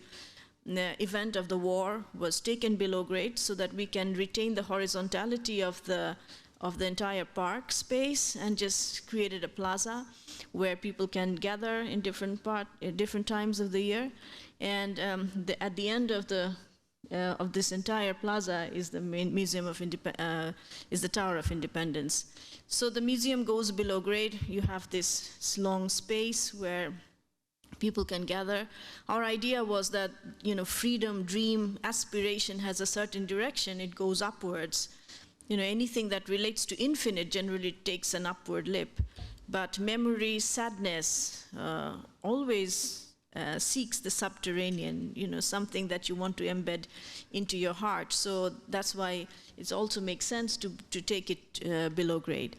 event of the war was taken below grade, so that we can retain the horizontality of the entire park space, and just created a plaza where people can gather in different times of the year. And at the end of this entire plaza is the main Museum of is the Tower of Independence. So the museum goes below grade. You have this long space where people can gather. Our idea was that, freedom, dream, aspiration has a certain direction. It goes upwards. Anything that relates to infinite generally takes an upward leap. But memory, sadness, always seeks the subterranean, something that you want to embed into your heart. So that's why it also makes sense to take it below grade.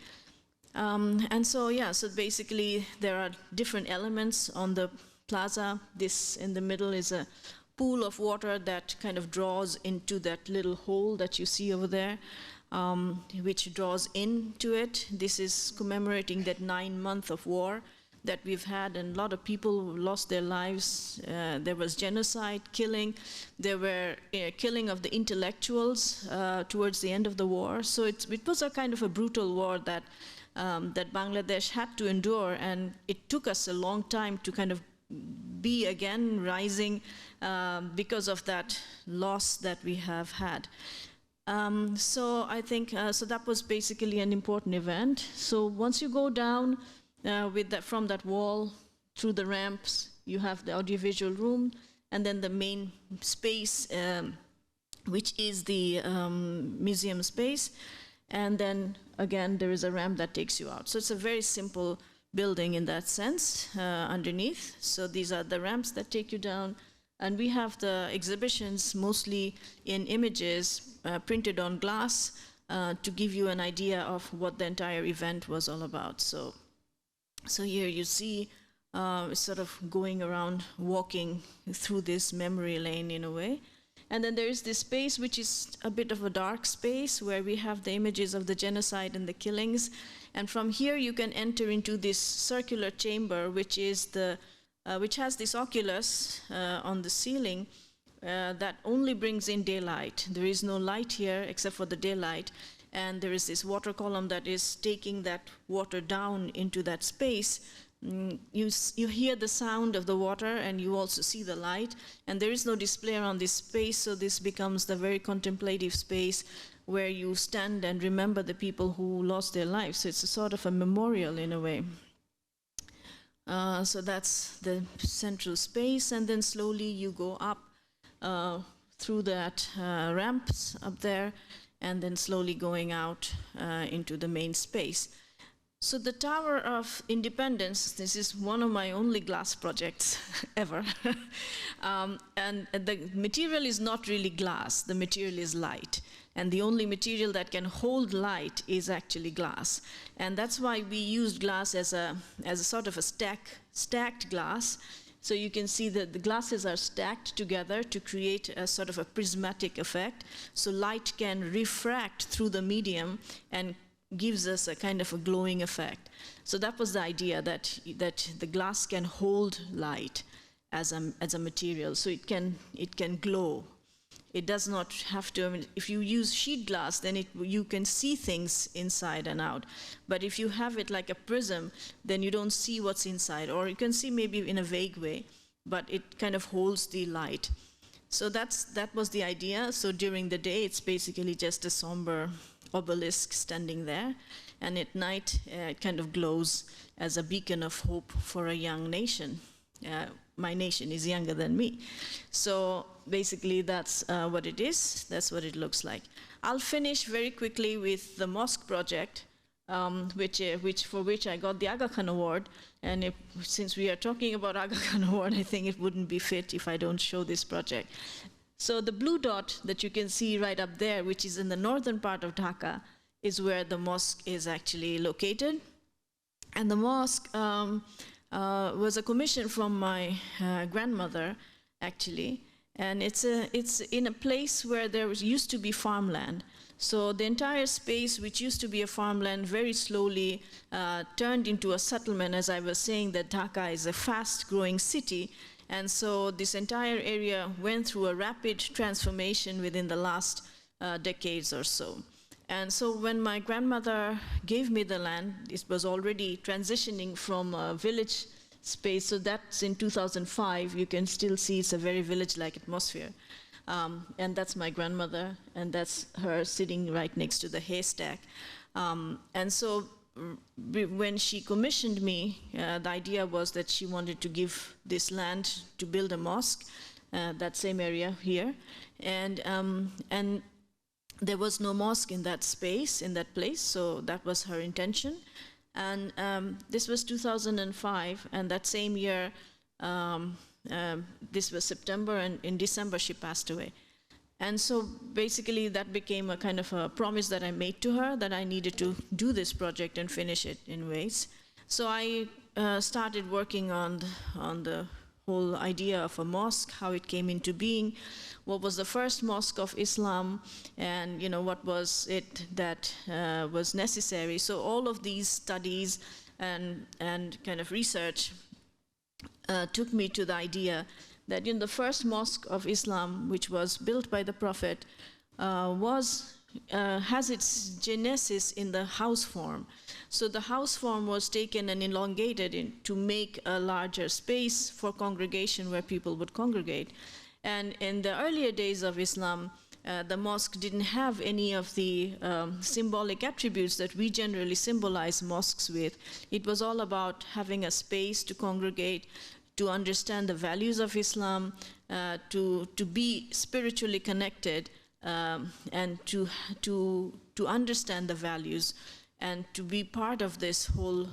And so basically there are different elements on the plaza. This in the middle is a pool of water that kind of draws into that little hole that you see over there, which draws into it. This is commemorating that 9 months of war that we've had, and a lot of people lost their lives. There was genocide, killing. There were killing of the intellectuals towards the end of the war. So it was a kind of a brutal war that that Bangladesh had to endure, and it took us a long time to kind of be again rising because of that loss that we have had. So I think, so that was basically an important event. So once you go down from that wall through the ramps, you have the audiovisual room, and then the main space, which is the museum space. And then again, there is a ramp that takes you out. So it's a very simple building in that sense underneath. So these are the ramps that take you down. And we have the exhibitions mostly in images printed on glass to give you an idea of what the entire event was all about. So here you see sort of going around, walking through this memory lane in a way. And then there is this space which is a bit of a dark space where we have the images of the genocide and the killings. And from here you can enter into this circular chamber, which has this oculus on the ceiling that only brings in daylight. There is no light here except for the daylight. And there is this water column that is taking that water down into that space. You hear the sound of the water, and you also see the light, and there is no display around this space, so this becomes the very contemplative space where you stand and remember the people who lost their lives. So it's a sort of a memorial in a way. So that's the central space, and then slowly you go up through that ramps up there, and then slowly going out into the main space. So the Tower of Independence, this is one of my only glass projects ever. And the material is not really glass, the material is light. And the only material that can hold light is actually glass. And that's why we used glass as a sort of a stacked glass. So you can see that the glasses are stacked together to create a sort of a prismatic effect. So light can refract through the medium and gives us a kind of a glowing effect. So that was the idea, that the glass can hold light as a material, so it can glow. It does not have to. I mean, if you use sheet glass, then you can see things inside and out. But if you have it like a prism, then you don't see what's inside, or you can see maybe in a vague way, but it kind of holds the light. So that was the idea. So during the day, it's basically just a somber obelisk standing there, and at night it kind of glows as a beacon of hope for a young nation. My nation is younger than me. So basically that's what it is. That's what it looks like. I'll finish very quickly with the mosque project, for which I got the Aga Khan Award. And since we are talking about Aga Khan Award, I think it wouldn't be fit if I don't show this project. So the blue dot that you can see right up there, which is in the northern part of Dhaka, is where the mosque is actually located. And the mosque was a commission from my grandmother, actually. And it's in a place where there used to be farmland. So the entire space, which used to be a farmland, very slowly turned into a settlement. As I was saying, that Dhaka is a fast-growing city. And so this entire area went through a rapid transformation within the last decades or so. And so when my grandmother gave me the land, it was already transitioning from a village space. So that's in 2005. You can still see it's a very village-like atmosphere. And that's my grandmother, and that's her sitting right next to the haystack. And so when she commissioned me, the idea was that she wanted to give this land to build a mosque, that same area here, and there was no mosque in that space, in that place, so that was her intention. And this was 2005, and that same year, this was September, and in December she passed away. And so basically that became a kind of a promise that I made to her, that I needed to do this project and finish it in ways. So I started working on the whole idea of a mosque, how it came into being, what was the first mosque of Islam, and what was it that was necessary. So all of these studies and kind of research took me to the idea that the first mosque of Islam, which was built by the Prophet, was has its genesis in the house form. So the house form was taken and elongated to make a larger space for congregation where people would congregate. And in the earlier days of Islam, the mosque didn't have any of the symbolic attributes that we generally symbolize mosques with. It was all about having a space to congregate, to understand the values of Islam, to be spiritually connected, and to understand the values, and to be part of this whole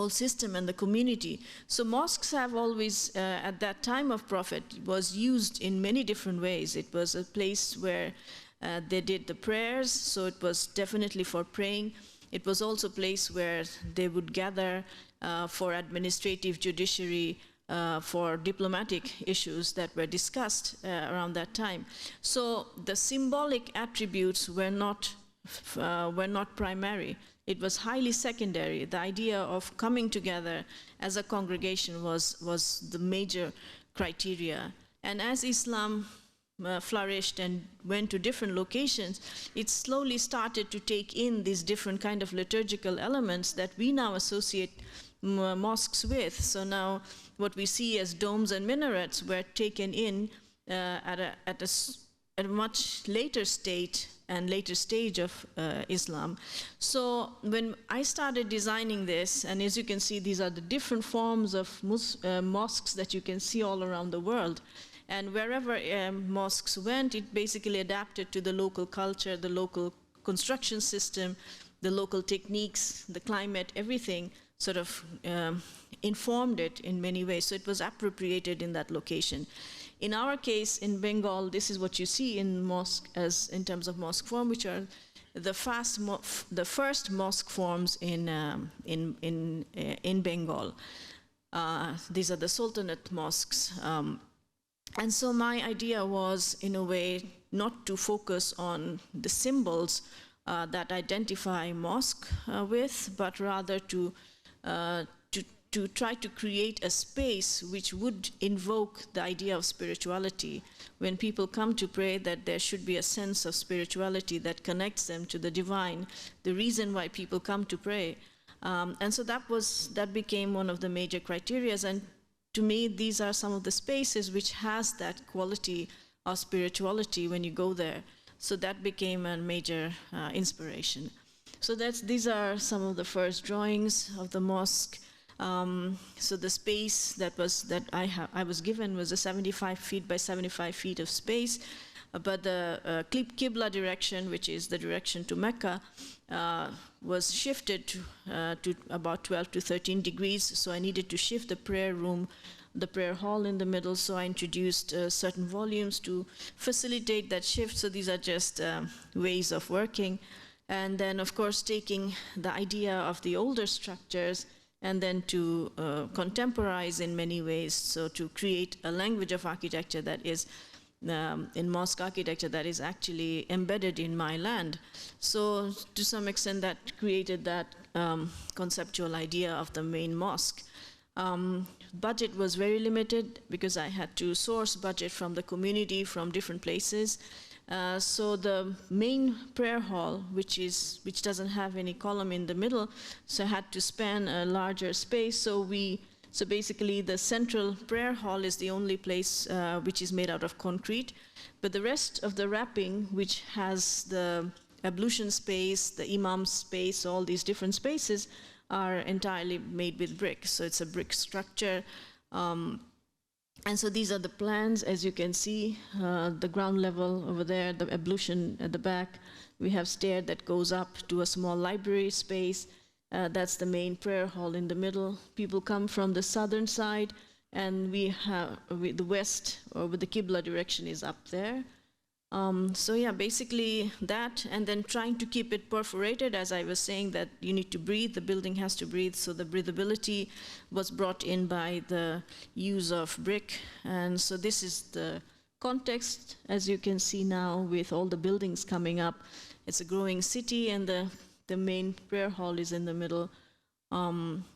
system and the community. So mosques have always, at that time of Prophet, was used in many different ways. It was a place where they did the prayers, so it was definitely for praying. It was also a place where they would gather for administrative, judiciary, for diplomatic issues that were discussed around that time. So the symbolic attributes were not primary. It was highly secondary. The idea of coming together as a congregation was the major criteria. And as Islam flourished and went to different locations, it slowly started to take in these different kind of liturgical elements that we now associate mosques with. So now what we see as domes and minarets were taken in at a much later stage of Islam. So when I started designing this, and as you can see, these are the different forms of mosques that you can see all around the world. And wherever mosques went, it basically adapted to the local culture, the local construction system, the local techniques, the climate, everything sort of informed it in many ways. So it was appropriated in that location. In our case, in Bengal, this is what you see in mosque, as in terms of mosque form, which are the first mosque forms in Bengal. These are the Sultanate mosques. And so my idea was, in a way, not to focus on the symbols that identify mosque with, but rather to try to create a space which would invoke the idea of spirituality. When people come to pray, that there should be a sense of spirituality that connects them to the divine, the reason why people come to pray. And so that became one of the major criteria. And to me, these are some of the spaces which has that quality of spirituality when you go there. So that became a major inspiration. So these are some of the first drawings of the mosque. So the space that I was given was a 75 feet by 75 feet of space, but the Qibla direction, which is the direction to Mecca, was shifted to about 12 to 13 degrees. So I needed to shift the prayer room, the prayer hall in the middle. So I introduced certain volumes to facilitate that shift. So these are just ways of working. And then, of course, taking the idea of the older structures and then to contemporize in many ways, so to create a language of architecture that is, in mosque architecture, that is actually embedded in my land. So to some extent that created that conceptual idea of the main mosque. Budget was very limited because I had to source budget from the community, from different places. So the main prayer hall, which doesn't have any column in the middle, so had to span a larger space. So basically the central prayer hall is the only place which is made out of concrete, but the rest of the wrapping, which has the ablution space, the imam space, all these different spaces, are entirely made with brick. So it's a brick structure. And so these are the plans, as you can see, the ground level over there, the ablution at the back. We have stair that goes up to a small library space. That's the main prayer hall in the middle. People come from the southern side, and we have the west, or with the Qibla direction, is up there. So yeah, basically that, and then trying to keep it perforated, as I was saying, that you need to breathe, the building has to breathe, so the breathability was brought in by the use of brick. And so this is the context, as you can see now, with all the buildings coming up. It's a growing city, and the main prayer hall is in the middle,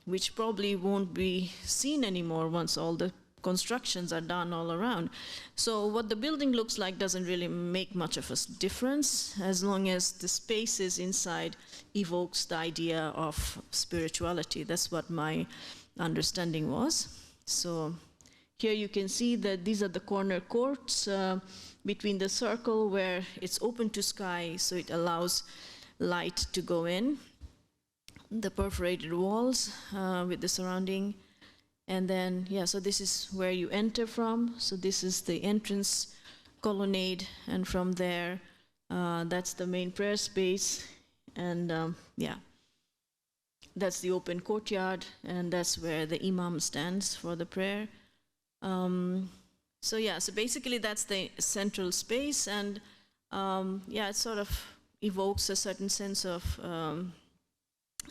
which probably won't be seen anymore once all the constructions are done all around. So what the building looks like doesn't really make much of a difference, as long as the spaces inside evokes the idea of spirituality. That's what my understanding was. So here you can see that these are the corner courts between the circle, where it's open to sky, so it allows light to go in. The perforated walls with the surrounding. And then, yeah, so this is where you enter from. So this is the entrance colonnade, and from there, that's the main prayer space. And yeah, that's the open courtyard, and that's where the imam stands for the prayer. So yeah, so basically that's the central space, and yeah, it sort of evokes a certain sense of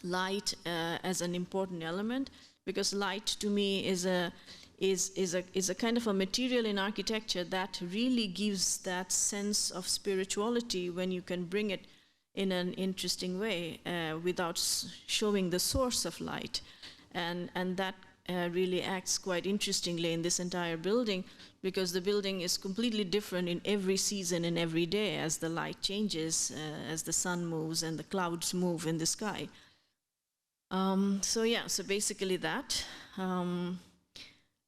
light as an important element, because light to me is a kind of a material in architecture that really gives that sense of spirituality when you can bring it in an interesting way without showing the source of light, and that really acts quite interestingly in this entire building, because the building is completely different in every season and every day as the light changes, as the sun moves and the clouds move in the sky. So yeah, so basically that.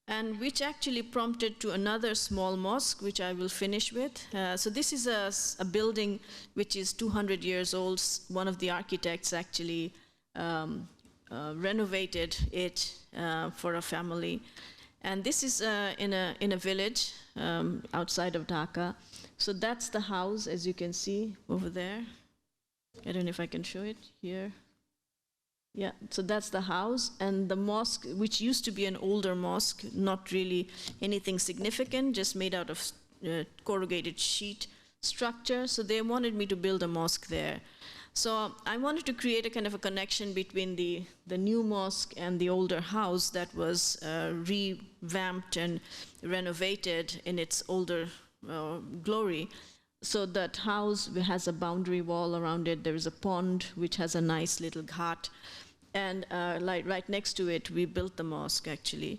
And which actually prompted to another small mosque, which I will finish with. So this is a building which is 200 years old. One of the architects actually renovated it for a family. And this is in a village outside of Dhaka. So that's the house, as you can see over there. I don't know if I can show it here. Yeah, so that's the house, and the mosque, which used to be an older mosque, not really anything significant, just made out of corrugated sheet structure. So they wanted me to build a mosque there. So I wanted to create a kind of a connection between the new mosque and the older house that was revamped and renovated in its older glory. So that house has a boundary wall around it. There is a pond which has a nice little ghat. And right next to it, we built the mosque, actually.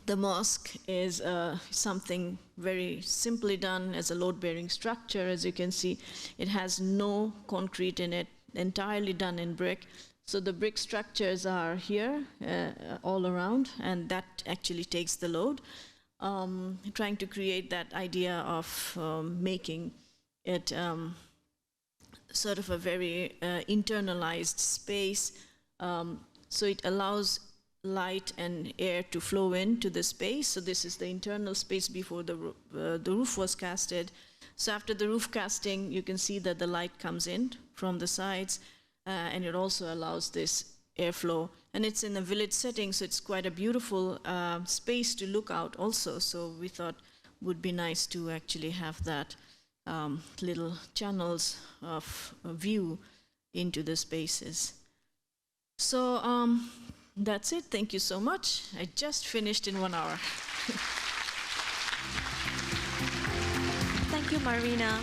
The mosque is something very simply done as a load-bearing structure. As you can see, it has no concrete in it, entirely done in brick. So the brick structures are here all around, and that actually takes the load. Trying to create that idea of making it sort of a very internalized space, so it allows light and air to flow into the space. So this is the internal space before the roof was casted. So after the roof casting, you can see that the light comes in from the sides, and it also allows this airflow. And it's in a village setting, so it's quite a beautiful space to look out also. So we thought would be nice to actually have that little channels of view into the spaces. So that's it. Thank you so much. I just finished in 1 hour. Thank you, Marina.